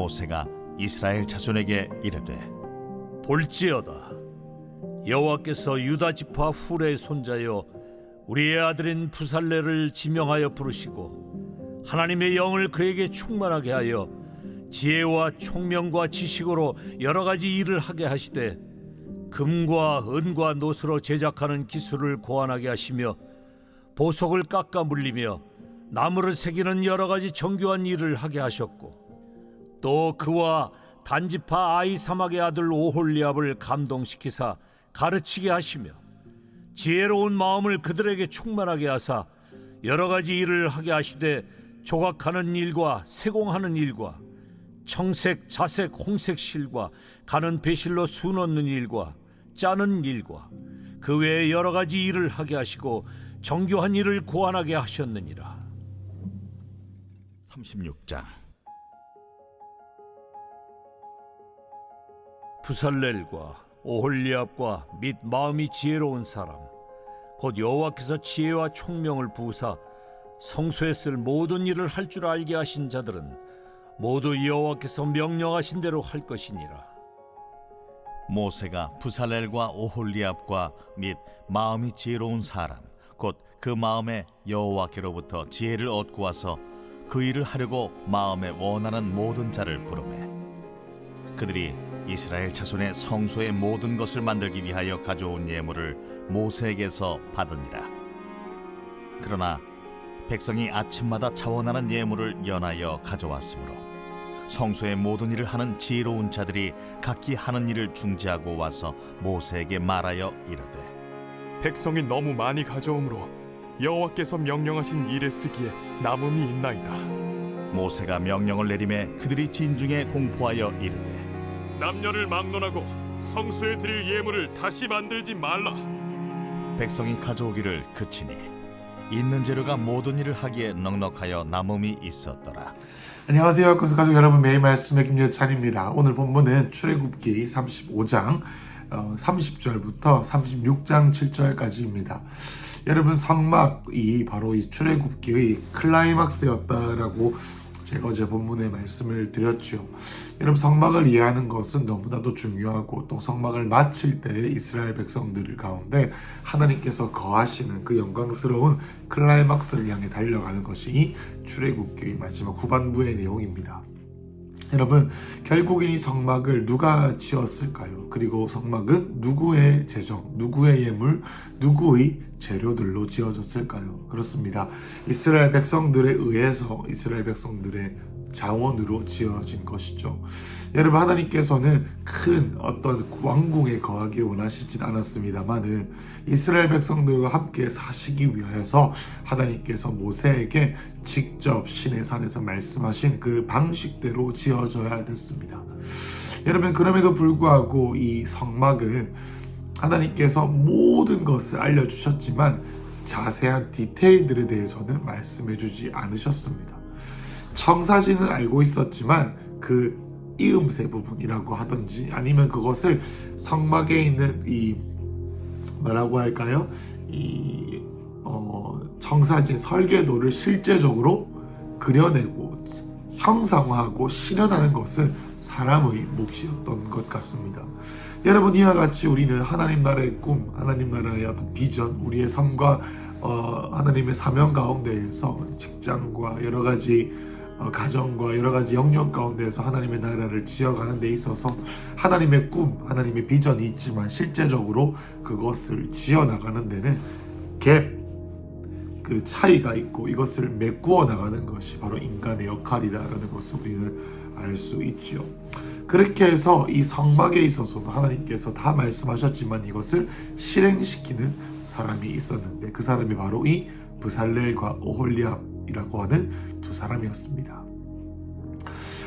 모세가 이스라엘 자손에게 이르되 볼지어다, 여호와께서 유다 지파 훌의 손자여 우리의 아들인 부살레를 지명하여 부르시고 하나님의 영을 그에게 충만하게 하여 지혜와 총명과 지식으로 여러 가지 일을 하게 하시되 금과 은과 노스로 제작하는 기술을 고안하게 하시며 보석을 깎아 물리며 나무를 새기는 여러 가지 정교한 일을 하게 하셨고, 또 그와 단지파 아히사막의 아들 오홀리압을 감동시키사 가르치게 하시며 지혜로운 마음을 그들에게 충만하게 하사 여러 가지 일을 하게 하시되 조각하는 일과 세공하는 일과 청색, 자색, 홍색 실과 가는 배실로 수 넣는 일과 짜는 일과 그 외에 여러 가지 일을 하게 하시고 정교한 일을 고안하게 하셨느니라. 36장. 부살렐과 오홀리압과 및 마음이 지혜로운 사람 곧 여호와께서 지혜와 총명을 부으사 성소에 쓸 모든 일을 할 줄 알게 하신 자들은 모두 여호와께서 명령하신 대로 할 것이니라. 모세가 부살렐과 오홀리압과 및 마음이 지혜로운 사람 곧 그 마음에 여호와께로부터 지혜를 얻고 와서 그 일을 하려고 마음에 원하는 모든 자를 부르매 그들이 이스라엘 자손의 성소의 모든 것을 만들기 위하여 가져온 예물을 모세에게서 받으니라. 그러나 백성이 아침마다 자원하는 예물을 연하여 가져왔으므로 성소의 모든 일을 하는 지혜로운 자들이 각기 하는 일을 중지하고 와서 모세에게 말하여 이르되 백성이 너무 많이 가져오므로 여호와께서 명령하신 일에 쓰기에 남음이 있나이다. 모세가 명령을 내리매 그들이 진중에 공포하여 이르되 남녀를 막론하고 성소에 드릴 예물을 다시 만들지 말라. 백성이 가져오기를 그치니 있는 재료가 모든 일을 하기에 넉넉하여 남음이 있었더라. 안녕하세요. 그래서 가족 여러분, 매일 말씀의 김여찬입니다. 오늘 본문은 출애굽기 35장 30절부터 36장 7절까지입니다. 여러분, 성막이 바로 이 출애굽기의 클라이막스였다라고 제가 어제 본문에 말씀을 드렸죠. 여러분, 성막을 이해하는 것은 너무나도 중요하고 또 성막을 마칠 때 이스라엘 백성들 가운데 하나님께서 거하시는 그 영광스러운 클라이막스를 향해 달려가는 것이 이 출애굽기의 마지막 후반부의 내용입니다. 여러분, 결국은 이 성막을 누가 지었을까요? 그리고 성막은 누구의 재정, 누구의 예물, 누구의 재료들로 지어졌을까요? 그렇습니다. 이스라엘 백성들에 의해서 이스라엘 백성들의 자원으로 지어진 것이죠. 여러분, 하나님께서는 큰 어떤 왕궁에 거하기 원하시진 않았습니다만은 이스라엘 백성들과 함께 사시기 위해서 하나님께서 모세에게 직접 시내 산에서 말씀하신 그 방식대로 지어져야 됐습니다. 여러분, 그럼에도 불구하고 이 성막은 하나님께서 모든 것을 알려주셨지만 자세한 디테일들에 대해서는 말씀해주지 않으셨습니다. 청사진은 알고 있었지만 그 이음새 부분이라고 하든지 아니면 그것을 성막에 있는 이 뭐라고 할까요? 이 청사진 설계도를 실제적으로 그려내고 형상화하고 실현하는 것은 사람의 몫이었던 것 같습니다. 여러분, 이와 같이 우리는 하나님 나라의 꿈, 하나님 나라의 어떤 비전, 우리의 삶과 하나님의 사명 가운데에서 직장과 여러 가지 가정과 여러 가지 영역 가운데에서 하나님의 나라를 지어가는 데 있어서 하나님의 꿈, 하나님의 비전이 있지만 실제적으로 그것을 지어나가는 데는 그 차이가 있고 이것을 메꾸어 나가는 것이 바로 인간의 역할이다라는 것을 우리는 알 수 있지요. 그렇게 해서 이 성막에 있어서도 하나님께서 다 말씀하셨지만 이것을 실행시키는 사람이 있었는데 그 사람이 바로 이 부살렐과 오홀리압이라고 하는 두 사람이었습니다.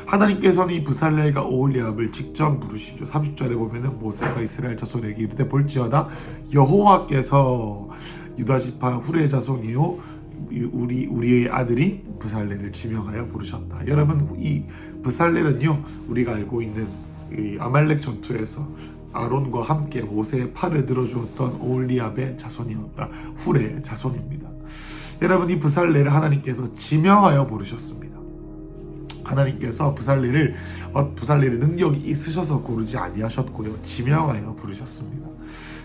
하나님께서는 이 부살렐과 오홀리압을 직접 부르시죠. 30절에 보면은 모세가 이스라엘 자손에게 이르되 볼지어다 여호와께서 유다 지파 훌의 자손이요 우리의 아들이 부살렐을 지명하여 부르셨다. 여러분, 이 부살렐은요 우리가 알고 있는 이 아말렉 전투에서 아론과 함께 모세의 팔을 들어주었던 오홀리압의 자손이었다. 훌의 자손입니다. 여러분, 이 부살렐을 하나님께서 지명하여 부르셨습니다. 하나님께서 부살렐의 능력이 있으셔서 고르지 아니하셨고요, 지명하여 부르셨습니다.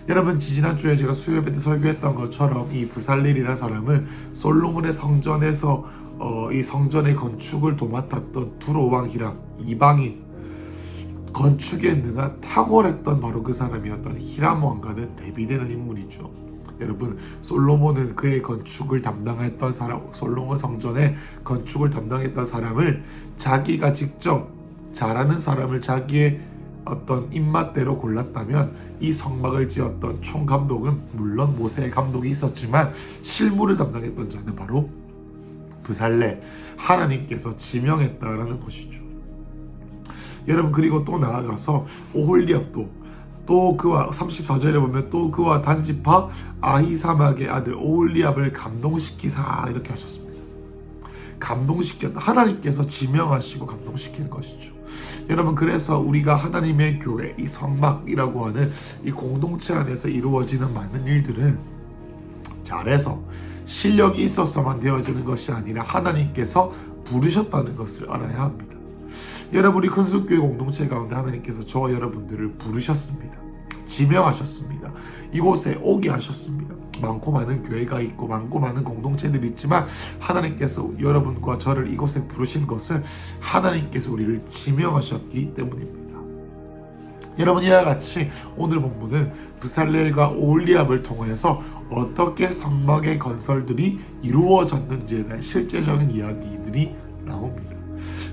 여러분, 지난주에 제가 수요예배 때 설교했던 것처럼 이 부살렐이라는 사람은 솔로몬의 성전에서 이 성전의 건축을 도맡았던 두로왕 히람, 이방인, 건축에 능한 탁월했던 바로 그 사람이었던 히람 왕과는 대비되는 인물이죠. 여러분, 솔로몬은 그의 건축을 담당했던 사람, 솔로몬 성전의 건축을 담당했던 사람을 자기가 직접 잘하는 사람을 자기의 어떤 입맛대로 골랐다면 이 성막을 지었던 총감독은 물론 모세의 감독이 있었지만 실무를 담당했던 자는 바로 부살렐, 하나님께서 지명했다라는 것이죠. 여러분, 그리고 또 나아가서 오홀리압도 또 그와 34절에 보면 또 그와 단지파 아히사막의 아들 오홀리압을 감동시키사 이렇게 하셨습니다. 감동시켰다. 하나님께서 지명하시고 감동시키는 것이죠. 여러분, 그래서 우리가 하나님의 교회, 이 성막이라고 하는 이 공동체 안에서 이루어지는 많은 일들은 잘해서 실력이 있어서만 되어지는 것이 아니라 하나님께서 부르셨다는 것을 알아야 합니다. 여러분, 우리 큰숲교회 공동체 가운데 하나님께서 저와 여러분들을 부르셨습니다. 지명하셨습니다. 이곳에 오게 하셨습니다. 많고 많은 교회가 있고 많고 많은 공동체들이 있지만 하나님께서 여러분과 저를 이곳에 부르신 것은 하나님께서 우리를 지명하셨기 때문입니다. 여러분, 이와 같이 오늘 본문은 부살렐과 오홀리압을 통해서 어떻게 성막의 건설들이 이루어졌는지에 대한 실제적인 이야기들이 나옵니다.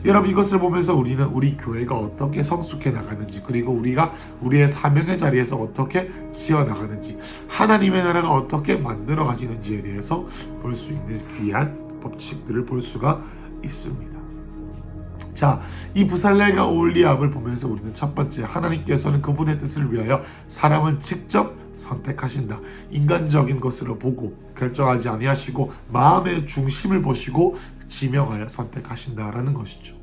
여러분, 이것을 보면서 우리는 우리 교회가 어떻게 성숙해 나가는지, 그리고 우리가 우리의 사명의 자리에서 어떻게 지어 나가는지, 하나님의 나라가 어떻게 만들어 가지는지에 대해서 볼 수 있는 귀한 법칙들을 볼 수가 있습니다. 자, 이 부살렐과 오홀리압을 보면서 우리는 첫 번째, 하나님께서는 그분의 뜻을 위하여 사람은 직접 선택하신다. 인간적인 것으로 보고 결정하지 아니하시고 마음의 중심을 보시고 지명하여 선택하신다라는 것이죠.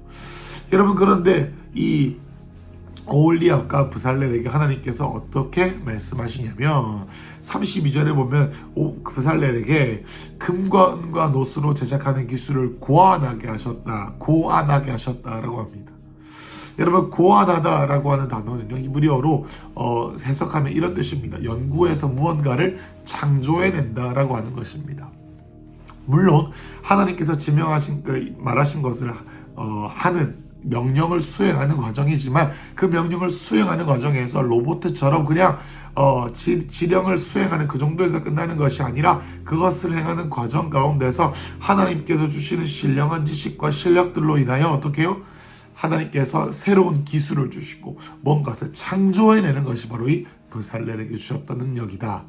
여러분, 그런데 이 오홀리압과 부살렐에게 하나님께서 어떻게 말씀하시냐면 32절에 보면 부살렐에게 금과 은과 노스로 제작하는 기술을 고안하게 하셨다라고 합니다. 여러분, 고안하다라고 하는 단어는요, 히브리어로 해석하면 이런 뜻입니다. 연구해서 무언가를 창조해낸다라고 하는 것입니다. 물론 하나님께서 지명하신 말하신 것을 하는 명령을 수행하는 과정이지만 그 명령을 수행하는 과정에서 로봇처럼 그냥 지령을 수행하는 그 정도에서 끝나는 것이 아니라 그것을 행하는 과정 가운데서 하나님께서 주시는 신령한 지식과 실력들로 인하여 어떻게 해요? 하나님께서 새로운 기술을 주시고 뭔가를 창조해내는 것이 바로 이 부살렐에게 주셨던 능력이다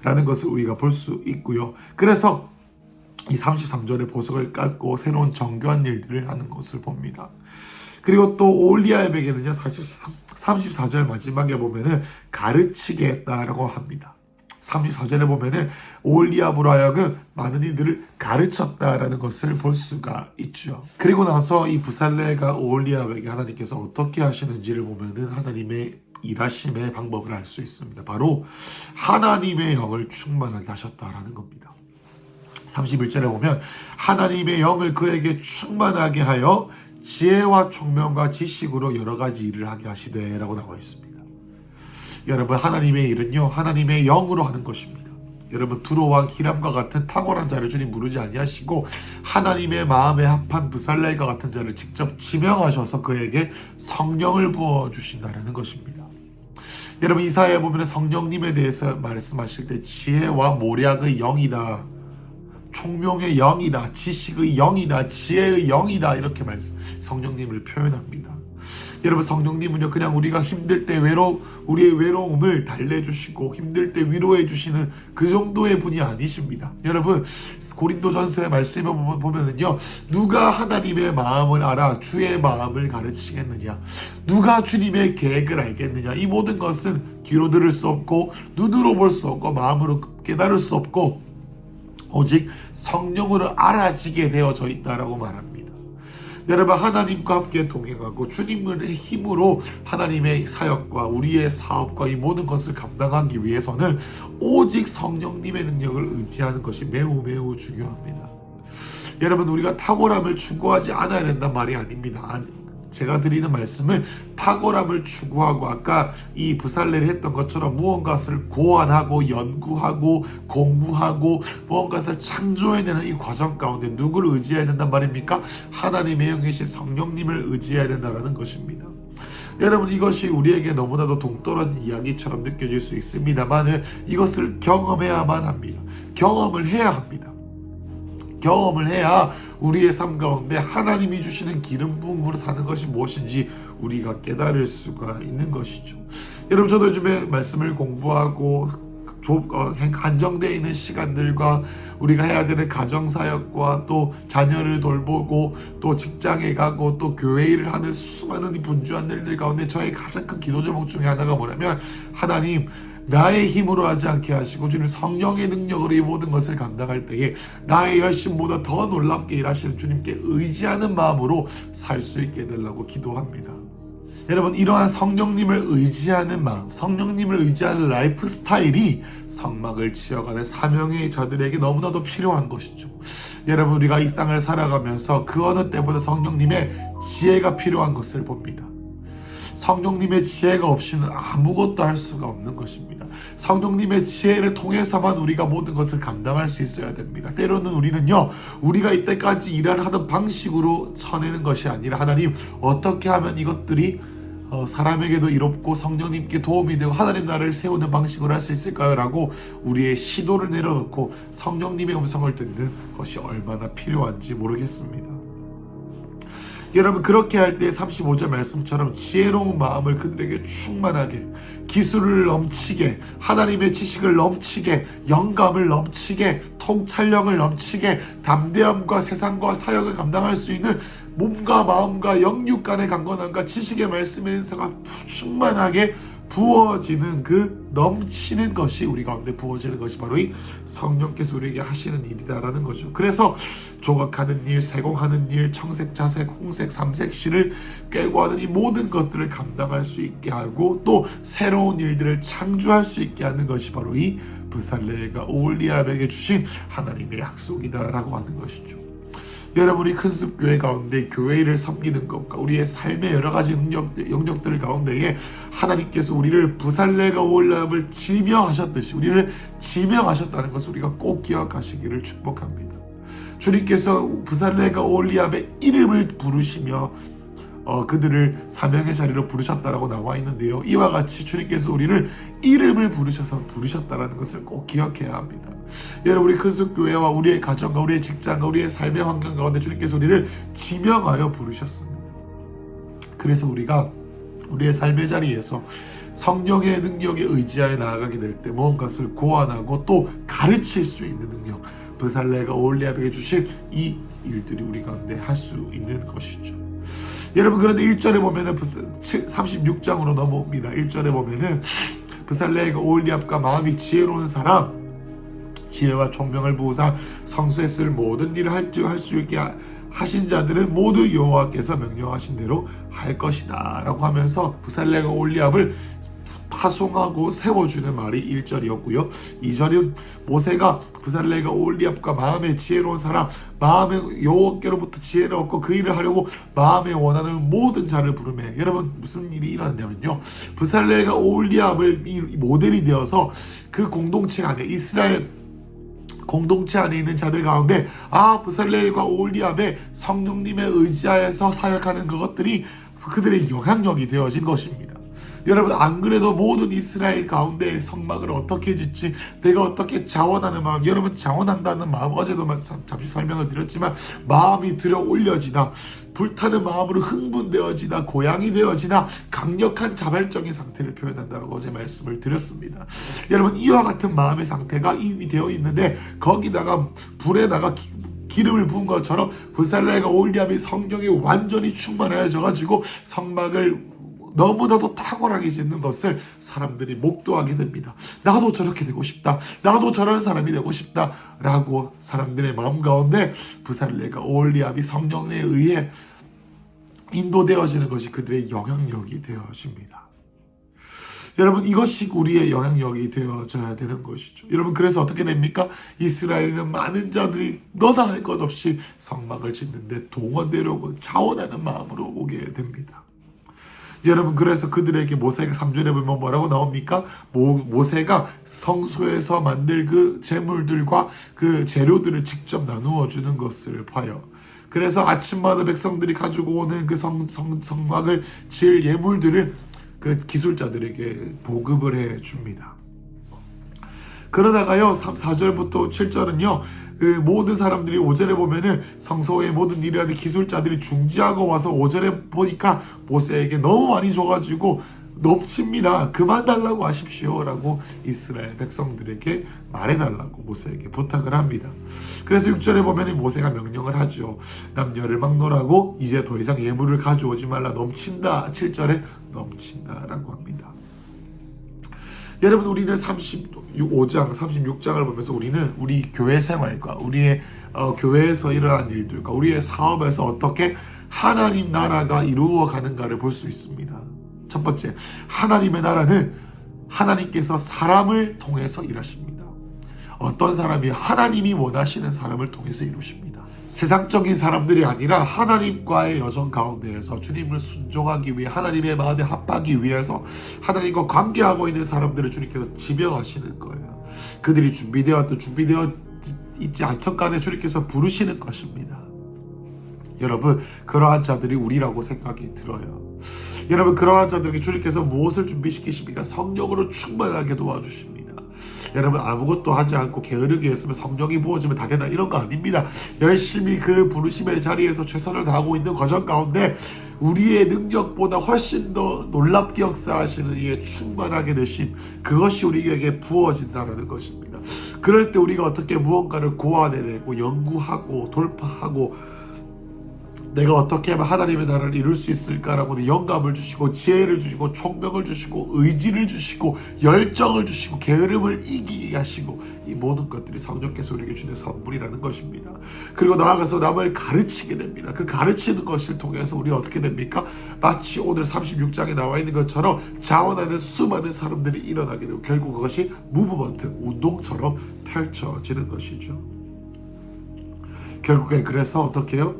라는 것을 우리가 볼 수 있고요. 그래서 이 33절에 보석을 깎고 새로운 정교한 일들을 하는 것을 봅니다. 그리고 또 오홀리압에게는요, 34절 마지막에 보면은 가르치게 했다라고 합니다. 34절에 보면은 오홀리압으로 하여금 많은 이들을 가르쳤다라는 것을 볼 수가 있죠. 그리고 나서 이 부살렐과 오홀리압에게 하나님께서 어떻게 하시는지를 보면은 하나님의 일하심의 방법을 알 수 있습니다. 바로 하나님의 영을 충만하게 하셨다라는 겁니다. 31절에 보면 하나님의 영을 그에게 충만하게 하여 지혜와 총명과 지식으로 여러 가지 일을 하게 하시되 라고 나와 있습니다. 여러분, 하나님의 일은요, 하나님의 영으로 하는 것입니다. 여러분, 두로왕 히람과 같은 탁월한 자를 주님 부르지 아니하시고 하나님의 마음에 합한 부살렐과 같은 자를 직접 지명하셔서 그에게 성령을 부어주신다는 것입니다. 여러분, 이사야에 보면 성령님에 대해서 말씀하실 때 지혜와 모략의 영이다, 총명의 영이다, 지식의 영이다, 지혜의 영이다, 이렇게 성령님을 표현합니다. 여러분, 성령님은요, 그냥 우리가 힘들 때 우리의 외로움을 달래주시고 힘들 때 위로해 주시는 그 정도의 분이 아니십니다. 여러분, 고린도전서의 말씀을 보면은요, 누가 하나님의 마음을 알아 주의 마음을 가르치겠느냐, 누가 주님의 계획을 알겠느냐, 이 모든 것은 귀로 들을 수 없고 눈으로 볼 수 없고 마음으로 깨달을 수 없고 오직 성령으로 알아지게 되어져 있다라고 말합니다. 여러분, 하나님과 함께 동행하고 주님의 힘으로 하나님의 사역과 우리의 사업과 이 모든 것을 감당하기 위해서는 오직 성령님의 능력을 의지하는 것이 매우 매우 중요합니다. 여러분, 우리가 탁월함을 추구하지 않아야 된단 말이 아닙니다. 제가 드리는 말씀은 탁월함을 추구하고 아까 이 부살레를 했던 것처럼 무언가를 고안하고 연구하고 공부하고 무언가를 창조해내는 이 과정 가운데 누구를 의지해야 된단 말입니까? 하나님의 영이신 성령님을 의지해야 된다는 것입니다. 여러분, 이것이 우리에게 너무나도 동떨어진 이야기처럼 느껴질 수 있습니다만 이것을 경험해야만 합니다. 경험을 해야 합니다. 경험을 해야 우리의 삶 가운데 하나님이 주시는 기름 부음으로 사는 것이 무엇인지 우리가 깨달을 수가 있는 것이죠. 여러분, 저도 요즘에 말씀을 공부하고 한정되어 있는 시간들과 우리가 해야 되는 가정사역과 또 자녀를 돌보고 또 직장에 가고 또 교회 일을 하는 수많은 분주한 일들 가운데 저의 가장 큰 기도 제목 중에 하나가 뭐냐면, 하나님, 나의 힘으로 하지 않게 하시고 주님 성령의 능력으로 이 모든 것을 감당할 때에 나의 열심보다 더 놀랍게 일하시는 주님께 의지하는 마음으로 살 수 있게 해달라고 기도합니다. 여러분, 이러한 성령님을 의지하는 마음, 성령님을 의지하는 라이프 스타일이 성막을 지어가는 사명의 자들에게 너무나도 필요한 것이죠. 여러분, 우리가 이 땅을 살아가면서 그 어느 때보다 성령님의 지혜가 필요한 것을 봅니다. 성령님의 지혜가 없이는 아무것도 할 수가 없는 것입니다. 성령님의 지혜를 통해서만 우리가 모든 것을 감당할 수 있어야 됩니다. 때로는 우리는요, 우리가 이때까지 일을 하던 방식으로 쳐내는 것이 아니라, 하나님, 어떻게 하면 이것들이 사람에게도 이롭고 성령님께 도움이 되고 하나님 나라를 세우는 방식으로 할 수 있을까요? 라고 우리의 시도를 내려놓고 성령님의 음성을 듣는 것이 얼마나 필요한지 모르겠습니다. 여러분, 그렇게 할 때 35절 말씀처럼 지혜로운 마음을 그들에게 충만하게, 기술을 넘치게, 하나님의 지식을 넘치게, 영감을 넘치게, 통찰력을 넘치게, 담대함과 세상과 사역을 감당할 수 있는 몸과 마음과 영육 간의 강건함과 지식의 말씀의 은사가 충만하게 부어지는 그 넘치는 것이 우리 가운데 부어지는 것이 바로 이 성령께서 우리에게 하시는 일이다라는 거죠. 그래서 조각하는 일, 세공하는 일, 청색, 자색, 홍색, 삼색, 실을 꿰고 하는 이 모든 것들을 감당할 수 있게 하고 또 새로운 일들을 창조할 수 있게 하는 것이 바로 이 브살레가 오홀리압에게 주신 하나님의 약속이다라고 하는 것이죠. 여러분이 큰숲교회 가운데 교회 일을 섬기는 것과 우리의 삶의 여러 가지 영역들 가운데에 하나님께서 우리를 브살레가 오홀리압을 지명하셨듯이 우리를 지명하셨다는 것을 우리가 꼭 기억하시기를 축복합니다. 주님께서 브살레가 오홀리압의 이름을 부르시며 그들을 사명의 자리로 부르셨다라고 나와 있는데요. 이와 같이 주님께서 우리를 이름을 부르셨다라는 것을 꼭 기억해야 합니다. 여러분, 우리 큰숲교회와 우리의 가정과 우리의 직장과 우리의 삶의 환경 가운데 주님께서 우리를 지명하여 부르셨습니다. 그래서 우리가 우리의 삶의 자리에서 성령의 능력에 의지하여 나아가게 될 때 무언가를 고안하고 또 가르칠 수 있는 능력, 브살레가 오홀리압에게 주신 이 일들이 우리 가운데 할 수 있는 것이죠. 여러분, 그런데 1절에 보면은 36장으로 넘어옵니다. 1절에 보면은 브살레가 오홀리압과 마음이 지혜로운 사람, 지혜와 총명을 부으사 성수에 쓸 모든 일을 할 수 있게 하신 자들은 모두 여호와께서 명령하신 대로 할 것이다 라고 하면서 브살레가 오홀리압을 파송하고 세워주는 말이 1절이었고요. 2절은 모세가 브살레가 오홀리압과 마음에 지혜로운 사람, 마음에 여호와께로부터 지혜를 얻고 그 일을 하려고 마음에 원하는 모든 자를 부르매. 여러분, 무슨 일이 일어났냐면요, 브살레가 오홀리압을 모델이 되어서 그 공동체 안에, 이스라엘 공동체 안에 있는 자들 가운데 브살레가 오홀리압의 성령님의 의지하에서 사역하는 그것들이 그들의 영향력이 되어진 것입니다. 여러분, 안 그래도 모든 이스라엘 가운데 성막을 어떻게 짓지, 내가 어떻게 자원하는 마음, 여러분 자원한다는 마음 어제도 잠시 설명을 드렸지만 마음이 들어 올려지나 불타는 마음으로 흥분되어지나 고양이 되어지나 강력한 자발적인 상태를 표현한다고 어제 말씀을 드렸습니다. 여러분, 이와 같은 마음의 상태가 이미 되어 있는데 거기다가 불에다가 기름을 부은 것처럼 브살레가 오홀리압이 성령에 완전히 충만해져 가지고 성막을 너무나도 탁월하게 짓는 것을 사람들이 목도하게 됩니다. 나도 저렇게 되고 싶다, 나도 저런 사람이 되고 싶다 라고 사람들의 마음 가운데 브살레가 오홀리압이 성령에 의해 인도되어지는 것이 그들의 영향력이 되어집니다. 여러분 이것이 우리의 영향력이 되어져야 되는 것이죠. 여러분 그래서 어떻게 됩니까? 이스라엘은 많은 자들이 너다 할 것 없이 성막을 짓는데 동원되려고 자원하는 마음으로 오게 됩니다. 여러분 그래서 그들에게 모세가 3절에 보면 뭐라고 나옵니까? 모세가 성소에서 만들 그 재물들과 그 재료들을 직접 나누어 주는 것을 봐요. 그래서 아침마다 백성들이 가지고 오는 그 성막을 지을 예물들을 그 기술자들에게 보급을 해 줍니다. 그러다가요 4절부터 7절은요 그 모든 사람들이 5절에 보면은 성소의 모든 일을 하는 기술자들이 중지하고 와서 5절에 보니까 모세에게 너무 많이 줘가지고 넘칩니다. 그만 달라고 하십시오 라고 이스라엘 백성들에게 말해달라고 모세에게 부탁을 합니다. 그래서 6절에 보면 모세가 명령을 하죠. 남녀를 막론하고 이제 더 이상 예물을 가져오지 말라. 넘친다. 7절에 넘친다 라고 합니다. 여러분 우리는 35장 36장을 보면서 우리는 우리 교회 생활과 우리의 교회에서 일어난 일들과 우리의 사업에서 어떻게 하나님 나라가 이루어가는가를 볼 수 있습니다. 첫 번째, 하나님의 나라는 하나님께서 사람을 통해서 일하십니다. 어떤 사람이 하나님이 원하시는 사람을 통해서 이루십니다. 세상적인 사람들이 아니라 하나님과의 여정 가운데에서 주님을 순종하기 위해 하나님의 마음에 합하기 위해서 하나님과 관계하고 있는 사람들을 주님께서 지명하시는 거예요. 그들이 준비되어 있지 않던 간에 주님께서 부르시는 것입니다. 여러분 그러한 자들이 우리라고 생각이 들어요. 여러분 그러한 자들에게 주님께서 무엇을 준비시키십니까? 성령으로 충만하게 도와주십니다. 여러분 아무것도 하지 않고 게으르게 했으면 성령이 부어지면 다 된다 이런 거 아닙니다. 열심히 그 부르심의 자리에서 최선을 다하고 있는 과정 가운데 우리의 능력보다 훨씬 더 놀랍게 역사하시는 이의 충만하게 되심, 그것이 우리에게 부어진다는 것입니다. 그럴 때 우리가 어떻게 무언가를 고안해내고 연구하고 돌파하고 내가 어떻게 하면 하나님의 나라를 이룰 수 있을까라고 영감을 주시고 지혜를 주시고 총명을 주시고 의지를 주시고 열정을 주시고 게으름을 이기게 하시고 이 모든 것들이 성령께서 우리에게 주는 선물이라는 것입니다. 그리고 나아가서 남을 가르치게 됩니다. 그 가르치는 것을 통해서 우리가 어떻게 됩니까? 마치 오늘 36장에 나와 있는 것처럼 자원하는 수많은 사람들이 일어나게 되고 결국 그것이 무브먼트, 운동처럼 펼쳐지는 것이죠. 결국에 그래서 어떻게 해요?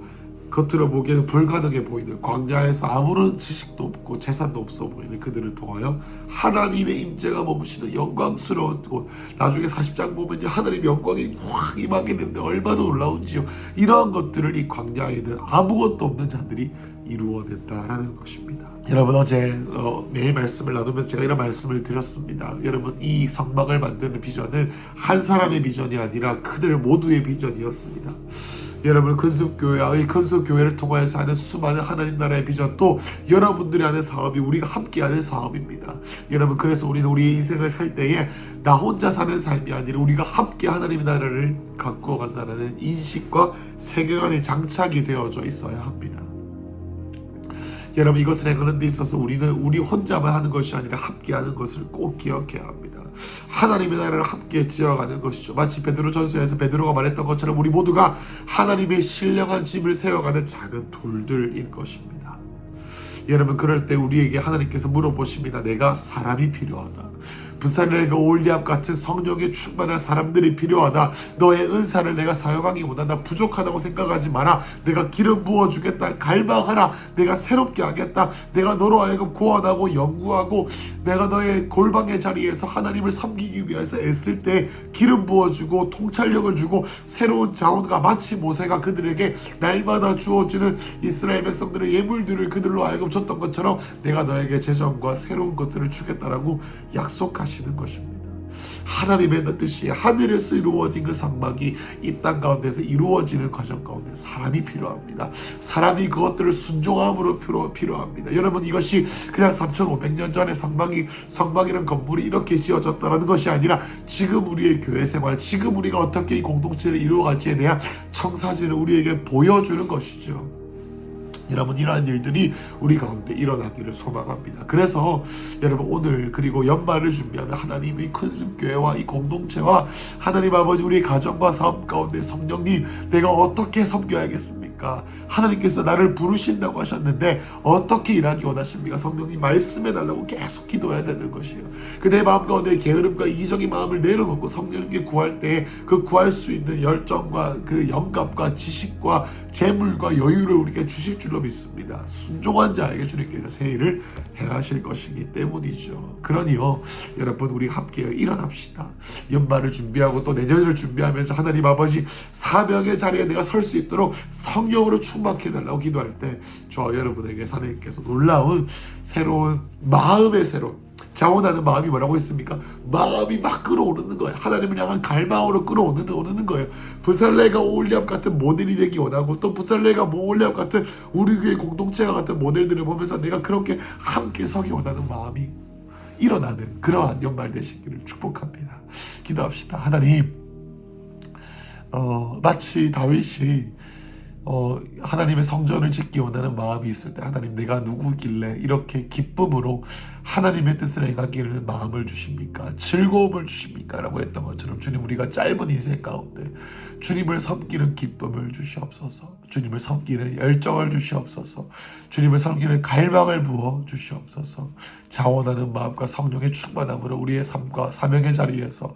겉으로 보기에는 불가능해 보이는 광야에서 아무런 지식도 없고 재산도 없어 보이는 그들을 통하여 하나님의 임재가 머무시는 영광스러운 곳, 나중에 40장 보면요 하나님의 영광이 확 임하게 되는데 얼마나 놀라운지요. 이러한 것들을 이 광야에는 아무것도 없는 자들이 이루어냈다라는 것입니다. 여러분 어제 매일 말씀을 나누면서 제가 이런 말씀을 드렸습니다. 여러분 이 성막을 만드는 비전은 한 사람의 비전이 아니라 그들 모두의 비전이었습니다. 여러분 근속교회의 근속교회를 통하여서 하는 수많은 하나님 나라의 비전도 여러분들이 하는 사업이 우리가 함께 하는 사업입니다. 여러분 그래서 우리는 우리의 인생을 살 때에 나 혼자 사는 삶이 아니라 우리가 함께 하나님의 나라를 가꾸어 간다는 인식과 세계관이 장착이 되어져 있어야 합니다. 여러분 이것을 행하는 데 있어서 우리는 우리 혼자만 하는 것이 아니라 함께 하는 것을 꼭 기억해야 합니다. 하나님의 나라를 함께 지어가는 것이죠. 마치 베드로전서에서 베드로가 말했던 것처럼 우리 모두가 하나님의 신령한 집을 세워가는 작은 돌들인 것입니다. 여러분 그럴 때 우리에게 하나님께서 물어보십니다. 내가 사람이 필요하다. 부산엘과 올리압 같은 성령에 충만한 사람들이 필요하다. 너의 은사를 내가 사용하기보다 나 부족하다고 생각하지 마라. 내가 기름 부어주겠다. 갈망하라. 내가 새롭게 하겠다. 내가 너로 하여금 고안하고 연구하고 내가 너의 골방의 자리에서 하나님을 섬기기 위해서 애쓸 때 기름 부어주고 통찰력을 주고 새로운 자원과 마치 모세가 그들에게 날마다 주어주는 이스라엘 백성들의 예물들을 그들로 하여금 줬던 것처럼 내가 너에게 재정과 새로운 것들을 주겠다라고 약속하시는 것입니다. 하나님의 뜻이 하늘에서 이루어진 그 성막이 이 땅 가운데서 이루어지는 과정 가운데 사람이 필요합니다. 사람이 그것들을 순종함으로 필요합니다. 여러분 이것이 그냥 3,500년 전에 성막이라는 건물이 이렇게 지어졌다는 것이 아니라 지금 우리의 교회 생활, 지금 우리가 어떻게 이 공동체를 이루어갈지에 대한 청사진을 우리에게 보여주는 것이죠. 여러분 이러한 일들이 우리 가운데 일어나기를 소망합니다. 그래서 여러분 오늘 그리고 연말을 준비하면 하나님의 큰숲교회와 이 공동체와 하나님 아버지 우리의 가정과 사업 가운데 성령님 내가 어떻게 섬겨야겠습니까? 원하십니까? 하나님께서 나를 부르신다고 하셨는데 어떻게 일하기 원하십니까? 성령님 말씀해달라고 계속 기도해야 되는 것이에요. 그 내 마음 가운데 게으름과 이기적인 마음을 내려놓고 성령님께 구할 때 그 구할 수 있는 열정과 그 영감과 지식과 재물과 여유를 우리에게 주실 줄로 믿습니다. 순종한 자에게 주님께서 새 일을 행하실 것이기 때문이죠. 그러니요 여러분, 우리 함께 일어납시다. 연말을 준비하고 또 내년을 준비하면서 하나님 아버지 사명의 자리에 내가 설 수 있도록 성령으로 충만케 해달라고 기도할 때 저 여러분에게 하나님께서 놀라운 새로운 마음의 새로운 자원하는 마음이 뭐라고 했습니까? 마음이 막 끌어오르는 거예요. 하나님을 향한 갈망으로 끌어오르는 거예요. 부살레가 오홀리압 같은 모델이 되기 원하고 또 부살레가 오홀리압 같은 우리 교회 공동체와 같은 모델들을 보면서 내가 그렇게 함께 서기 원하는 마음이 일어나는 그러한 연말 되시기를 축복합니다. 기도합시다. 하나님, 마치 다윗이 하나님의 성전을 짓기 원하는 마음이 있을 때 하나님, 내가 누구길래 이렇게 기쁨으로 하나님의 뜻을 행하기를 마음을 주십니까? 즐거움을 주십니까? 라고 했던 것처럼 주님, 우리가 짧은 인생 가운데 주님을 섬기는 기쁨을 주시옵소서. 주님을 섬기는 열정을 주시옵소서. 주님을 섬기는 갈망을 부어 주시옵소서. 자원하는 마음과 성령의 충만함으로 우리의 삶과 사명의 자리에서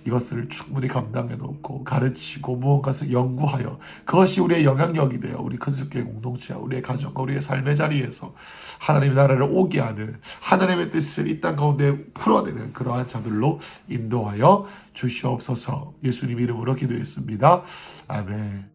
이것을 충분히 감당해 놓고 가르치고 무언가를 연구하여 그것이 우리의 영향력이 되어 우리 큰숙교회 공동체와 우리의 가정과 우리의 삶의 자리에서 하나님의 나라를 오게 하는, 하나님의 뜻을 이 땅 가운데 풀어내는 그러한 자들로 인도하여 주시옵소서. 예수님 이름으로 기도했습니다. 아멘.